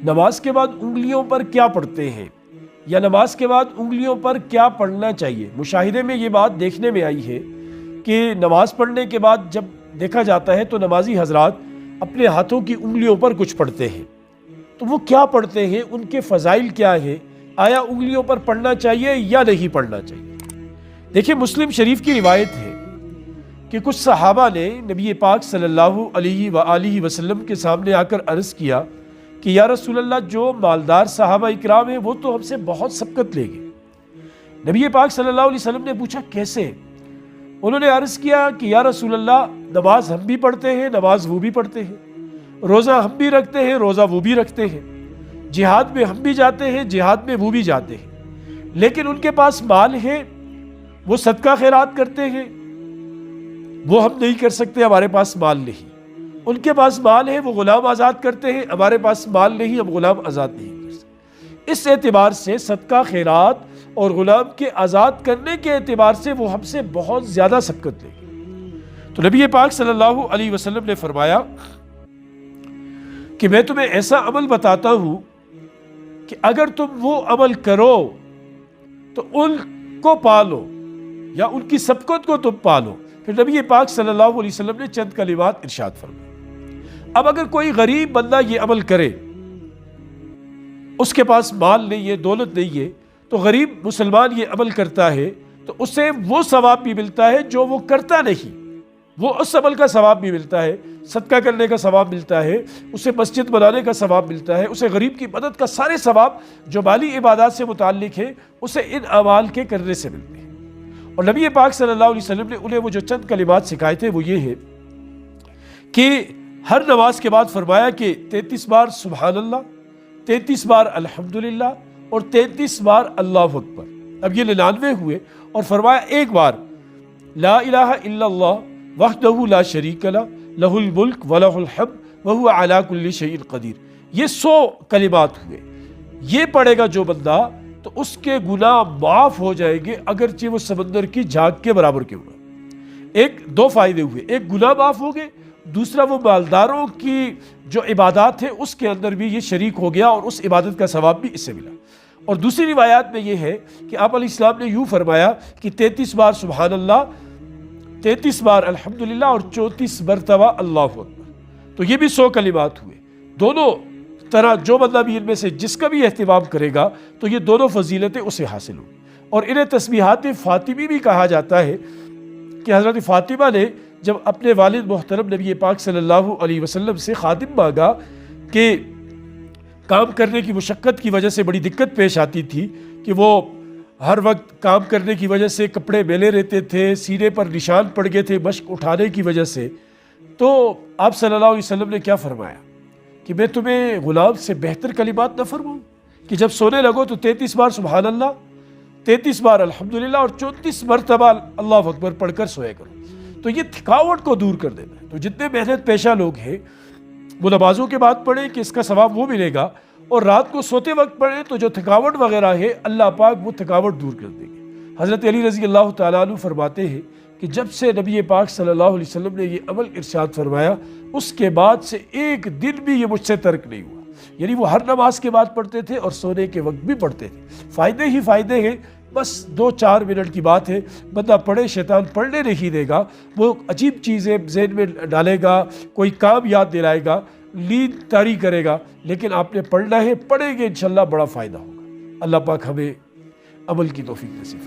نماز کے بعد انگلیوں پر کیا پڑھتے ہیں یا نماز کے بعد انگلیوں پر کیا پڑھنا چاہیے؟ مشاہدے میں یہ بات دیکھنے میں آئی ہے کہ نماز پڑھنے کے بعد جب دیکھا جاتا ہے تو نمازی حضرات اپنے ہاتھوں کی انگلیوں پر کچھ پڑھتے ہیں۔ تو وہ کیا پڑھتے ہیں، ان کے فضائل کیا ہے، آیا انگلیوں پر پڑھنا چاہیے یا نہیں پڑھنا چاہیے؟ دیکھیں، مسلم شریف کی روایت ہے کہ کچھ صحابہ نے نبی پاک صلی اللہ علیہ وآلہ وسلم کے سامنے آ کر عرض کیا کہ یا رسول اللہ، جو مالدار صحابہ اکرام ہیں وہ تو ہم سے بہت سبقت لے گئے۔ نبی پاک صلی اللہ علیہ وسلم نے پوچھا کیسے؟ انہوں نے عرض کیا کہ یا رسول اللہ، نماز ہم بھی پڑھتے ہیں، نماز وہ بھی پڑھتے ہیں، روزہ ہم بھی رکھتے ہیں، روزہ وہ بھی رکھتے ہیں، جہاد میں ہم بھی جاتے ہیں، جہاد میں وہ بھی جاتے ہیں، لیکن ان کے پاس مال ہے، وہ صدقہ خیرات کرتے ہیں، وہ ہم نہیں کر سکتے، ہمارے پاس مال نہیں۔ ان کے پاس مال ہے، وہ غلام آزاد کرتے ہیں، ہمارے پاس مال نہیں، ہم غلام آزاد نہیں کر سکتے۔ اس اعتبار سے صدقہ خیرات اور غلام کے آزاد کرنے کے اعتبار سے وہ ہم سے بہت زیادہ سبقت لے گئے۔ تو نبی پاک صلی اللہ علیہ وسلم نے فرمایا کہ میں تمہیں ایسا عمل بتاتا ہوں کہ اگر تم وہ عمل کرو تو ان کو پالو یا ان کی سبقت کو تم پالو۔ پھر نبی پاک صلی اللہ علیہ وسلم نے چند کلمات ارشاد فرمائے۔ اب اگر کوئی غریب بندہ یہ عمل کرے، اس کے پاس مال نہیں ہے، دولت نہیں ہے، تو غریب مسلمان یہ عمل کرتا ہے تو اسے وہ ثواب بھی ملتا ہے جو وہ کرتا نہیں، وہ اس عمل کا ثواب بھی ملتا ہے، صدقہ کرنے کا ثواب ملتا ہے، اسے مسجد بنانے کا ثواب ملتا ہے، اسے غریب کی مدد کا سارے ثواب جو مالی عبادات سے متعلق ہے اسے ان اعمال کے کرنے سے ملتے ہیں۔ اور نبی پاک صلی اللہ علیہ وسلم نے انہیں وہ جو چند کلمات سکھائے تھے وہ یہ ہے کہ ہر نماز کے بعد فرمایا کہ 33 بار سبحان اللہ، 33 بار الحمدللہ اور 33 بار اللہ اکبر۔ اب یہ 99 ہوئے، اور فرمایا ایک بار لا الہ الا اللہ وحدہ لا شریک لہ لہ الملک ولہ الحمد وہو علی کل شیء قدیر۔ یہ 100 کلمات ہوئے۔ یہ پڑھے گا جو بندہ تو اس کے گناہ معاف ہو جائیں گے، اگرچہ وہ سمندر کی جھاگ کے برابر کیوں نہ۔ دو فائدے ہوئے، ایک گناہ معاف ہو گئے، دوسرا وہ مالداروں کی جو عبادات ہے اس کے اندر بھی یہ شریک ہو گیا اور اس عبادت کا ثواب بھی اس سے ملا۔ اور دوسری روایات میں یہ ہے کہ آپ علیہ السلام نے یوں فرمایا کہ 33 بار سبحان اللہ، 33 بار الحمدللہ اور 34 مرتبہ اللہ اکبر۔ تو یہ بھی 100 کلمات ہوئے۔ دونوں طرح جو بندہ بھی ان میں سے جس کا بھی اہتمام کرے گا تو یہ دونوں فضیلتیں اسے حاصل ہوں۔ اور انہیں تسبیحات فاطمی بھی کہا جاتا ہے کہ حضرت فاطمہ نے جب اپنے والد محترم نبی پاک صلی اللہ علیہ وسلم سے خادم مانگا کہ کام کرنے کی مشقت کی وجہ سے بڑی دقت پیش آتی تھی کہ وہ ہر وقت کام کرنے کی وجہ سے کپڑے میلے رہتے تھے، سینے پر نشان پڑ گئے تھے مشق اٹھانے کی وجہ سے، تو آپ صلی اللہ علیہ وسلم نے کیا فرمایا کہ میں تمہیں غلام سے بہتر کلمات نہ فرماؤں کہ جب سونے لگو تو 33 بار سبحان اللہ، 33 بار الحمدللہ اور 34 مرتبہ اللہ اکبر پڑھ کر سویا کرو۔ تو یہ تھکاوٹ کو دور کر دینا ہے۔ تو جتنے محنت پیشہ لوگ ہیں وہ نمازوں کے بعد پڑھیں کہ اس کا ثواب وہ ملے گا، اور رات کو سوتے وقت پڑھیں تو جو تھکاوٹ وغیرہ ہے اللہ پاک وہ تھکاوٹ دور کر دیں گے۔ حضرت علی رضی اللہ تعالیٰ عنہ فرماتے ہیں کہ جب سے نبی پاک صلی اللہ علیہ وسلم نے یہ عمل ارشاد فرمایا اس کے بعد سے ایک دن بھی یہ مجھ سے ترک نہیں ہوا۔ یعنی وہ ہر نماز کے بعد پڑھتے تھے اور سونے کے وقت بھی پڑھتے تھے۔ فائدے ہی فائدے ہیں، بس 2-4 منٹ کی بات ہے، بندہ پڑھے، شیطان پڑھنے نہیں دے گا، وہ عجیب چیزیں ذہن میں ڈالے گا، کوئی کام یاد دلائے گا، نیند طاری کرے گا، لیکن آپ نے پڑھنا ہے، پڑھیں گے انشاءاللہ بڑا فائدہ ہوگا۔ اللہ پاک ہمیں عمل کی توفیق نصیب